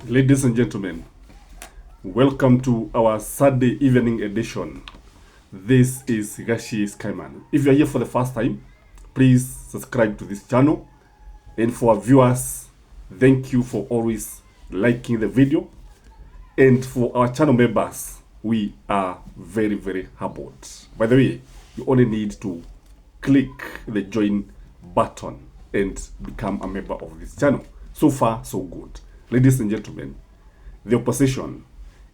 Ladies and gentlemen, welcome to our Saturday evening edition. This is Gashi Skyman. If you are here for the first time, please subscribe to this channel. And for our viewers, thank you for always liking the video. And for our channel members, we are very, very humbled. By the way, you only need to click the join button and become a member of this channel. So far, so good. Ladies and gentlemen, the opposition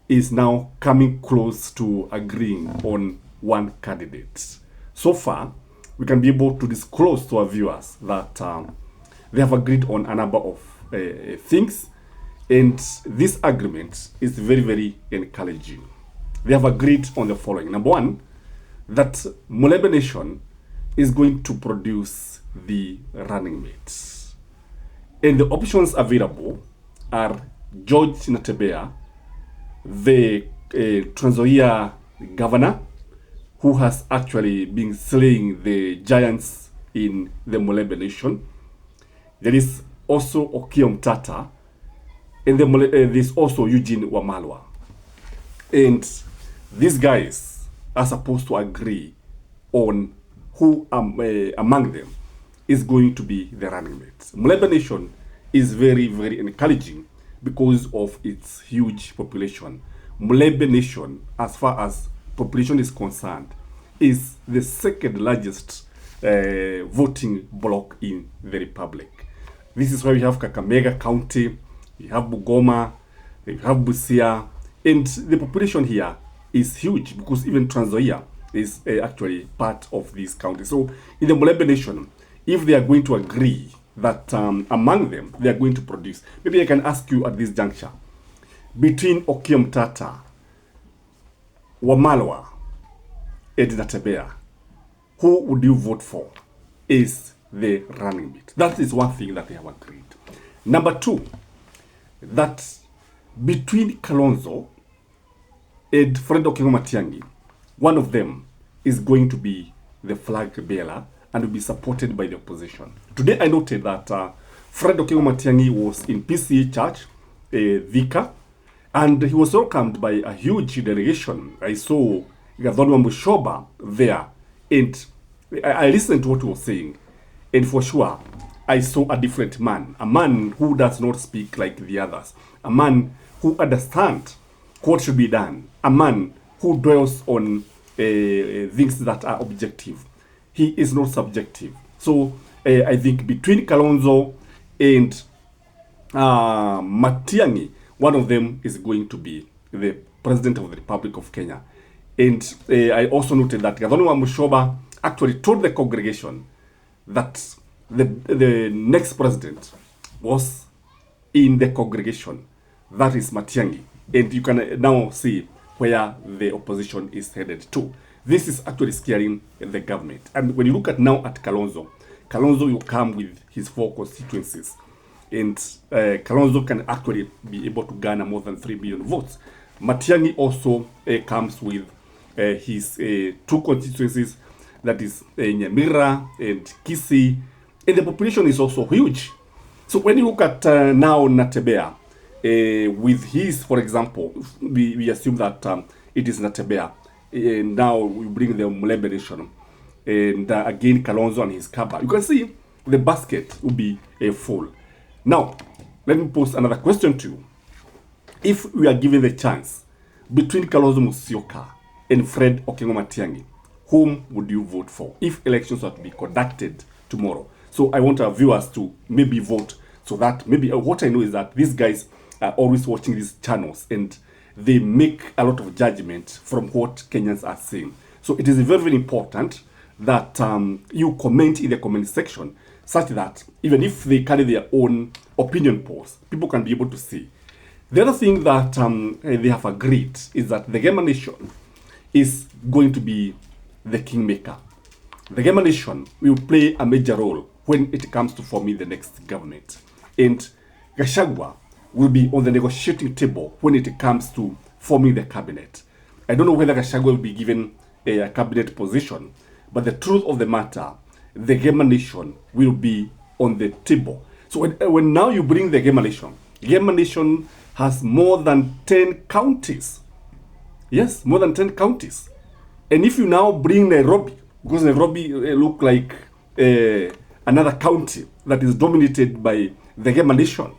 is now coming close to agreeing on one candidate. So far, we can be able to disclose to our viewers that they have agreed on a number of things, and this agreement is very, very encouraging. They have agreed on the following. Number one, that Mulebe Nation is going to produce the running mates. And the options available are George Natebea, the Trans Nzoia governor, who has actually been slaying the giants in the Mulebe Nation. There is also Okiya Mtata, and there's also Eugene Wamalwa. And these guys are supposed to agree on who among them is going to be the running mates. Mulebe Nation is very, very encouraging because of its huge population. Mulebe Nation, as far as population is concerned, is the second largest voting bloc in the Republic. This is why we have Kakamega County, we have Bugoma, we have Busia, and the population here is huge because even Trans Nzoia is actually part of this county. So in the Mulebe Nation, if they are going to agree that among them they are going to produce, maybe I can ask you at this juncture, between Okiya Mtata, Wamalwa, and Natebea, who would you vote for is the running mate? That is one thing that they have agreed. Number two, that between Kalonzo and Fred Okengo Matiang'i, one of them is going to be the flag bearer and will be supported by the opposition. Today I noted that Fred Okengo Matiang'i was in PCA Church, Thika, and he was welcomed by a huge delegation. I saw Gathoni Mushoba there, and I listened to what he was saying, and for sure, I saw a different man, a man who does not speak like the others, a man who understands what should be done, a man who dwells on things that are objective. He is not subjective. So I think between Kalonzo and Matiang'i, one of them is going to be the President of the Republic of Kenya. And I also noted that Gathoni Mushoba actually told the congregation that the next president was in the congregation. That is Matiang'i. And you can now see where the opposition is headed to. This is actually scaring the government. And when you look at now at Kalonzo will come with his 4 constituencies. And Kalonzo can actually be able to garner more than 3 million votes. Matiang'i also comes with his 2 constituencies, that is Nyamira and Kisii. And the population is also huge. So when you look at now Natebea, with his, for example, we assume that it is Natebea. And now we bring the Mulebe Nation. And again, Kalonzo and his Kaba. You can see the basket will be full. Now, let me pose another question to you. If we are given the chance between Kalonzo Musyoka and Fred Okengo Matiang'i, whom would you vote for if elections are to be conducted tomorrow? So I want our viewers to maybe vote, so that maybe what I know is that these guys are always watching these channels and they make a lot of judgment from what Kenyans are saying. So it is very, very important that you comment in the comment section such that even if they carry their own opinion polls, people can be able to see. The other thing that they have agreed is that the Gema Nation is going to be the kingmaker. The Gema Nation will play a major role when it comes to forming the next government. And Gachagua will be on the negotiating table when it comes to forming the cabinet. I don't know whether Gachagua will be given a cabinet position, but the truth of the matter, the Gema Nation will be on the table. So when now you bring the Gema Nation has more than 10 counties. Yes, more than 10 counties. And if you now bring Nairobi, because Nairobi look like another county that is dominated by the Gema nation.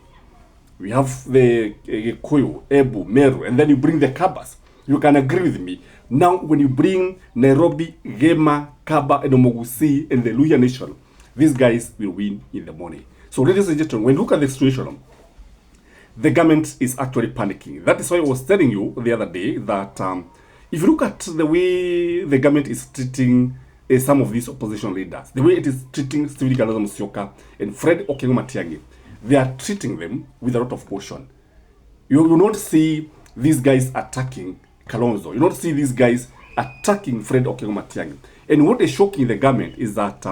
We have the Kikuyu, Ebu, Meru, and then you bring the Kabas. You can agree with me. Now, when you bring Nairobi, Gema, Kaba, and Omogusi, and the Luya nation, these guys will win in the morning. So, ladies and gentlemen, when you look at the situation, the government is actually panicking. That is why I was telling you the other day that if you look at the way the government is treating some of these opposition leaders, the way it is treating Stephen Kalonzo Musyoka and Fred Okengo Matiang'i, they are treating them with a lot of caution. You will not see these guys attacking Kalonzo. You don't see these guys attacking Fred Okengo Matiang'i. And what is shocking the government is that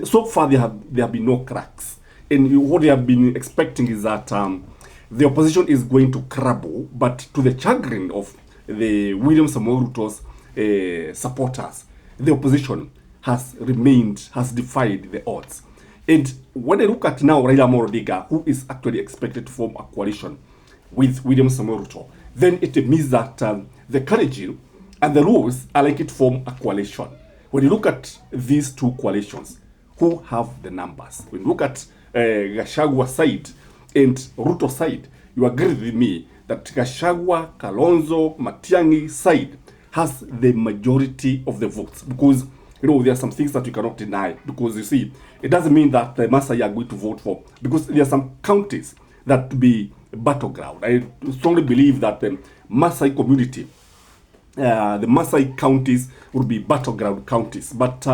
so far there have been no cracks. And what they have been expecting is that the opposition is going to crumble, but to the chagrin of the William Samoei Ruto's supporters, the opposition has defied the odds. And when I look at now Raila Amolo Odinga, who is actually expected to form a coalition with William Samoei Ruto, then it means that the courage and the rules are likely to form a coalition. When you look at these two coalitions, who have the numbers? When you look at Gachagua side and Ruto side, you agree with me that Gachagua, Kalonzo, Matiang'i side has the majority of the votes, because there are some things that you cannot deny, because you see, it doesn't mean that the Maasai are going to vote for, because there are some counties that be battleground. I strongly believe that the Maasai community, the Maasai counties will be battleground counties. But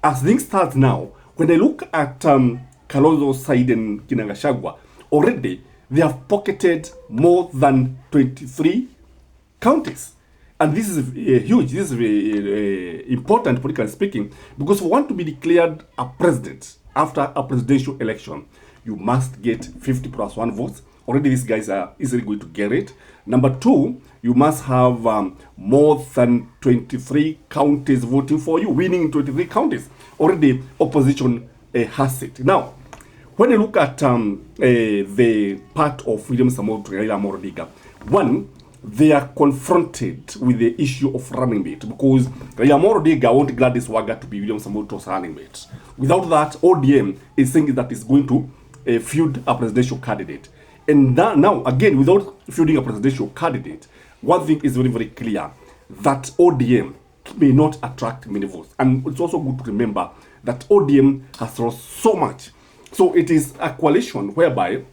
as things start now, when I look at Kalonzo's side and Gachagua, already they have pocketed more than 23 counties. And this is huge, this is important politically speaking, because for one to be declared a president after a presidential election, you must get 50 plus 1 votes. Already these guys are easily going to get it. Number two, you must have more than 23 counties voting for you, winning 23 counties. Already opposition has it. Now, when you look at the part of William Samoei Raila Amolo Odinga, one, they are confronted with the issue of running mate, because Raila Amolo Odinga want Gladys Wanga to be William Samoei Ruto's running mate. Without that, ODM is saying that it's going to field a presidential candidate. And that, now, again, without fielding a presidential candidate, one thing is very, very clear, that ODM may not attract many votes. And it's also good to remember that ODM has lost so much. So it is a coalition whereby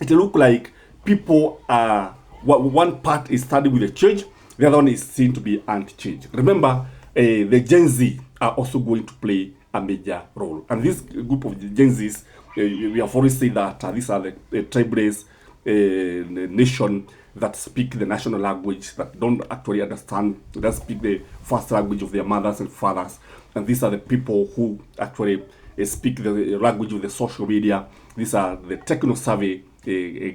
it looks like people are, one part is starting with a change, the other one is seen to be anti-change. Remember, the Gen Z are also going to play a major role. And this group of Gen Zs, we have always said that these are the tribe-based nation that speak the national language, that don't actually understand, that speak the first language of their mothers and fathers. And these are the people who actually speak the language of the social media. These are the techno-savvy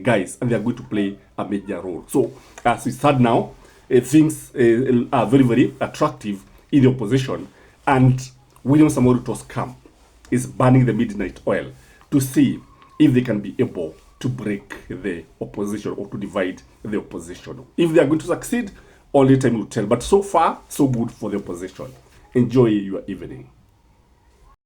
guys, and they are going to play a major role. So, as we start now, things are very, very attractive in the opposition, and William Samoei Ruto's camp is burning the midnight oil to see if they can be able to break the opposition or to divide the opposition. If they are going to succeed, only time will tell. But so far, so good for the opposition. Enjoy your evening.